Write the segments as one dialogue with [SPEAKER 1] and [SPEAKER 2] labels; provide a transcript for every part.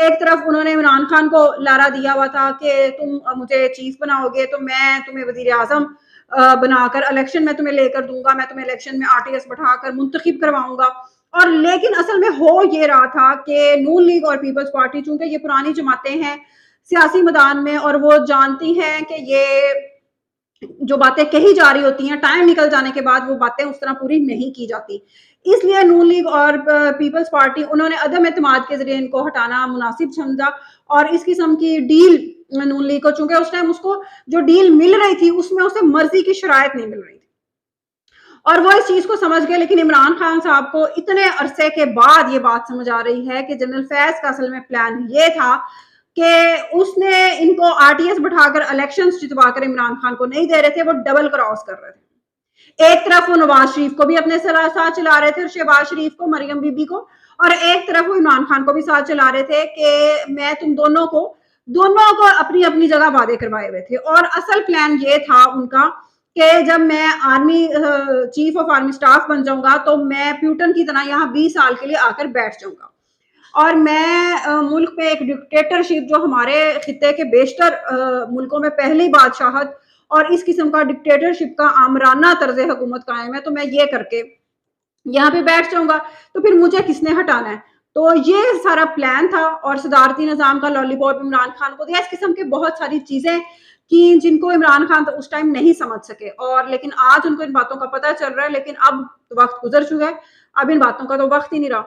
[SPEAKER 1] ایک طرف انہوں نے عمران خان کو لارا دیا ہوا تھا کہ تم مجھے چیف بناؤ گے تو میں تمہیں وزیر اعظم بنا کر الیکشن میں تمہیں لے کر دوں گا، میں تمہیں الیکشن میں RTS بٹھا کر منتخب کرواؤں گا. اور لیکن اصل میں ہو یہ رہا تھا کہ نون لیگ اور پیپلز پارٹی چونکہ یہ پرانی جماعتیں ہیں سیاسی میدان میں اور وہ جانتی ہیں کہ یہ جو باتیں کہی جا رہی ہوتی ہیں ٹائم نکل جانے کے بعد وہ باتیں اس طرح پوری نہیں کی جاتی، اس لیے نون لیگ اور پیپلز پارٹی انہوں نے عدم اعتماد کے ذریعے ان کو ہٹانا مناسب سمجھا. اور اس قسم کی ڈیل نون لیگ کو چونکہ اس ٹائم اس کو جو ڈیل مل رہی تھی اس میں اسے مرضی کی شرائط نہیں مل رہی تھی اور وہ اس چیز کو سمجھ گئے. لیکن عمران خان صاحب کو اتنے عرصے کے بعد یہ بات سمجھ آ رہی ہے کہ جنرل فیض کا اصل میں پلان یہ تھا کہ اس نے ان کو RTS بٹھا کر الیکشنز جتوا کر عمران خان کو نہیں دے رہے تھے، وہ ڈبل کراس کر رہے تھے. ایک طرف وہ نواز شریف کو بھی اپنے ساتھ چلا رہے تھے اور شہباز شریف کو، مریم بی بی کو، اور ایک طرف وہ عمران خان کو بھی ساتھ چلا رہے تھے کہ میں تم دونوں کو اپنی اپنی جگہ وعدے کروائے ہوئے تھے. اور اصل پلان یہ تھا ان کا کہ جب میں army chief of army staff بن جاؤں گا تو میں پیوٹن کی طرح یہاں 20 سال کے لیے آ کر بیٹھ جاؤں گا اور میں ملک پہ ایک ڈکٹیٹرشپ جو ہمارے خطے کے بیشتر ملکوں میں پہلی بادشاہت اور اس قسم کا ڈکٹیٹرشپ کا آمرانہ طرز حکومت قائم ہے تو میں یہ کر کے یہاں پہ بیٹھ جاؤں گا تو پھر مجھے کس نے ہٹانا ہے. تو یہ سارا پلان تھا اور صدارتی نظام کا لالی پاپ عمران خان کو دیا. اس قسم کے بہت ساری چیزیں کی جن کو عمران خان اس ٹائم نہیں سمجھ سکے اور لیکن آج ان کو ان باتوں کا پتہ چل رہا ہے. لیکن اب وقت گزر چکا ہے، اب ان باتوں کا تو وقت ہی نہیں رہا.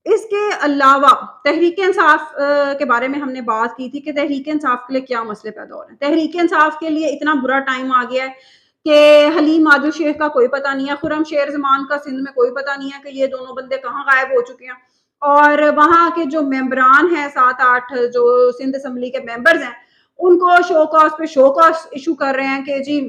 [SPEAKER 1] اس کے علاوہ تحریک انصاف کے بارے میں ہم نے بات کی تھی کہ تحریک انصاف کے لیے کیا مسئلے پیدا ہو رہے ہیں. تحریک انصاف کے لیے اتنا برا ٹائم آ گیا ہے کہ حلیم عادل شیخ کا کوئی پتہ نہیں ہے، خرم شیر زمان کا سندھ میں کوئی پتہ نہیں ہے کہ یہ دونوں بندے کہاں غائب ہو چکے ہیں. اور وہاں کے جو ممبران ہیں 7-8 جو سندھ اسمبلی کے ممبرز ہیں ان کو شو کاز پہ شو کاز ایشو کر رہے ہیں کہ جی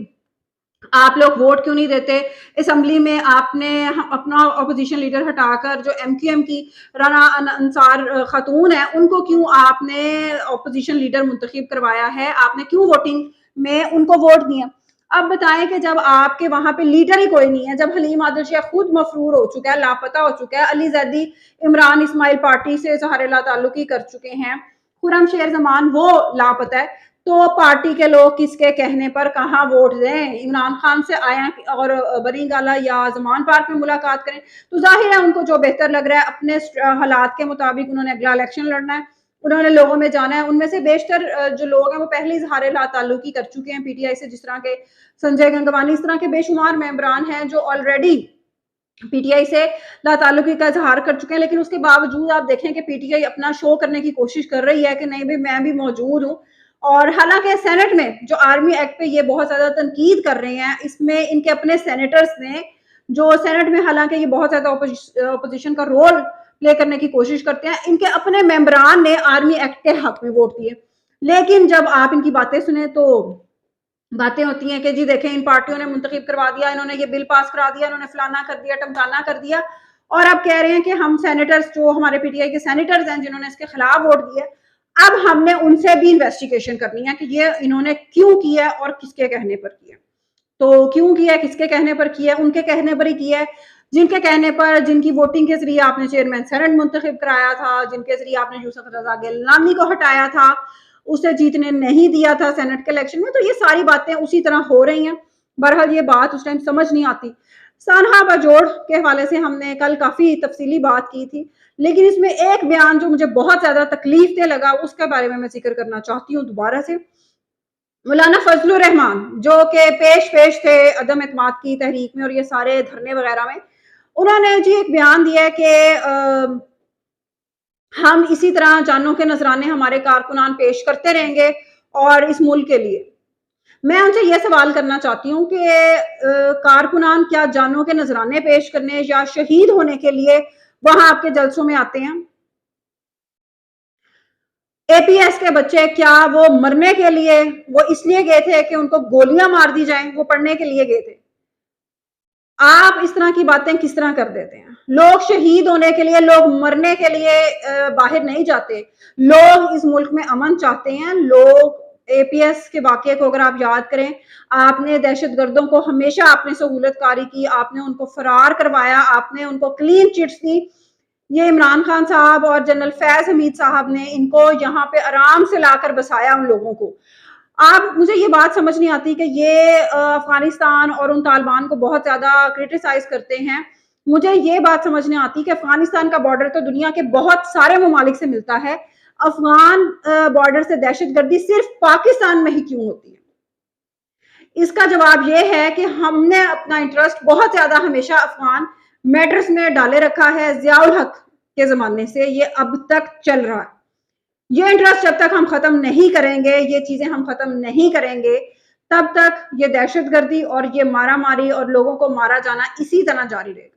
[SPEAKER 1] آپ لوگ ووٹ کیوں نہیں دیتے اسمبلی میں، آپ نے اپنا اپوزیشن لیڈر ہٹا کر جو MQM کی رانا انصار خاتون ہے ان کو کیوں آپ نے اپوزیشن لیڈر منتخب کروایا ہے، آپ نے کیوں ووٹنگ میں ان کو ووٹ دیا. اب بتائیں کہ جب آپ کے وہاں پہ لیڈر ہی کوئی نہیں ہے، جب حلیم عادل شیخ خود مفرور ہو چکا ہے، لاپتہ ہو چکا ہے، علی زیدی عمران اسماعیل پارٹی سے اظہار لا تعلقی کر چکے ہیں، خرم شیر زمان وہ لاپتہ ہے، تو پارٹی کے لوگ کس کے کہنے پر کہاں ووٹ دیں؟ عمران خان سے آئیں اور بری گالا یا زمان پارک میں ملاقات کریں. تو ظاہر ہے ان کو جو بہتر لگ رہا ہے اپنے حالات کے مطابق انہوں نے اگلا الیکشن لڑنا ہے، انہوں نے لوگوں میں جانا ہے. ان میں سے بیشتر جو لوگ ہیں وہ پہلے اظہار لا تعلقی کر چکے ہیں PTI سے، جس طرح کے سنجے گنگوانی، اس طرح کے بے شمار ممبران ہیں جو آلریڈی PTI سے لا تعلقی کا اظہار کر چکے ہیں. لیکن اس کے باوجود آپ دیکھیں کہ PTI اپنا شو کرنے کی کوشش کر رہی ہے کہ نہیں بھی میں بھی موجود ہوں. اور حالانکہ سینٹ میں جو آرمی ایکٹ پہ یہ بہت زیادہ تنقید کر رہے ہیں، اس میں ان کے اپنے سینیٹرز نے جو سینٹ میں حالانکہ یہ بہت زیادہ اپوزیشن کا رول پلے کرنے کی کوشش کرتے ہیں، ان کے اپنے ممبران نے آرمی ایکٹ کے حق میں ووٹ دیے. لیکن جب آپ ان کی باتیں سنیں تو باتیں ہوتی ہیں کہ جی دیکھیں ان پارٹیوں نے منتخب کروا دیا، انہوں نے یہ بل پاس کرا دیا، انہوں نے فلانا کر دیا، ٹمکانا کر دیا، اور اب کہہ رہے ہیں کہ ہم سینیٹرز جو ہمارے PTI کے سینیٹرز ہیں جنہوں نے اس کے خلاف ووٹ دیے، اب ہم نے ان سے بھی انویسٹیگیشن کرنی ہے کہ یہ انہوں نے کیوں کیا اور کس کے کہنے پر کیا. تو کیوں کیا، کس کے کہنے پر کیا؟ ان کے کہنے پر ہی کیا ہے جن کے کہنے پر، جن کی ووٹنگ کے ذریعے آپ نے چیئرمین سینٹ منتخب کرایا تھا، جن کے ذریعے آپ نے یوسف رضا گیلانی کو ہٹایا تھا، اسے جیتنے نہیں دیا تھا سینٹ کے الیکشن میں. تو یہ ساری باتیں اسی طرح ہو رہی ہیں. بہرحال یہ بات اس ٹائم سمجھ نہیں آتی. سانحہ باجوڑ کے حوالے سے ہم نے کل کافی تفصیلی بات کی تھی، لیکن اس میں ایک بیان جو مجھے بہت زیادہ تکلیف دہ لگا اس کے بارے میں ذکر کرنا چاہتی ہوں دوبارہ سے. مولانا فضل الرحمان جو کہ پیش تھے عدم اعتماد کی تحریک میں اور یہ سارے دھرنے وغیرہ میں، انہوں نے جی ایک بیان دیا کہ ہم اسی طرح جانوں کے نذرانے ہمارے کارکنان پیش کرتے رہیں گے اور اس ملک کے لیے. میں ان سے یہ سوال کرنا چاہتی ہوں کہ کارکنان کیا جانوں کے نذرانے پیش کرنے یا شہید ہونے کے لیے وہاں آپ کے جلسوں میں آتے ہیں؟ APS کے بچے کیا وہ مرنے کے لیے، وہ اس لیے گئے تھے کہ ان کو گولیاں مار دی جائیں؟ وہ پڑھنے کے لیے گئے تھے. آپ اس طرح کی باتیں کس طرح کر دیتے ہیں؟ لوگ شہید ہونے کے لیے، لوگ مرنے کے لیے باہر نہیں جاتے. لوگ اس ملک میں امن چاہتے ہیں. لوگ APS کے واقعے کو اگر آپ یاد کریں، آپ نے دہشت گردوں کو ہمیشہ آپ نے سہولت کاری کی، آپ نے ان کو فرار کروایا، آپ نے ان کو کلین چٹس دی. یہ عمران خان صاحب اور جنرل فیض حمید صاحب نے ان کو یہاں پہ آرام سے لا کر بسایا ان لوگوں کو. آپ مجھے یہ بات سمجھ نہیں آتی کہ یہ افغانستان اور ان طالبان کو بہت زیادہ کرٹیسائز کرتے ہیں. مجھے یہ بات سمجھ نہیں آتی کہ افغانستان کا بارڈر تو دنیا کے بہت سارے ممالک سے ملتا ہے. افغان بارڈر سے دہشت گردی صرف پاکستان میں ہی کیوں ہوتی ہے؟ اس کا جواب یہ ہے کہ ہم نے اپنا انٹرسٹ بہت زیادہ ہمیشہ افغان میٹرز میں ڈالے رکھا ہے. ضیاء الحق کے زمانے سے یہ اب تک چل رہا ہے. یہ انٹرسٹ جب تک ہم ختم نہیں کریں گے، یہ چیزیں ہم ختم نہیں کریں گے، تب تک یہ دہشت گردی اور یہ مارا ماری اور لوگوں کو مارا جانا اسی طرح جاری رہے گا.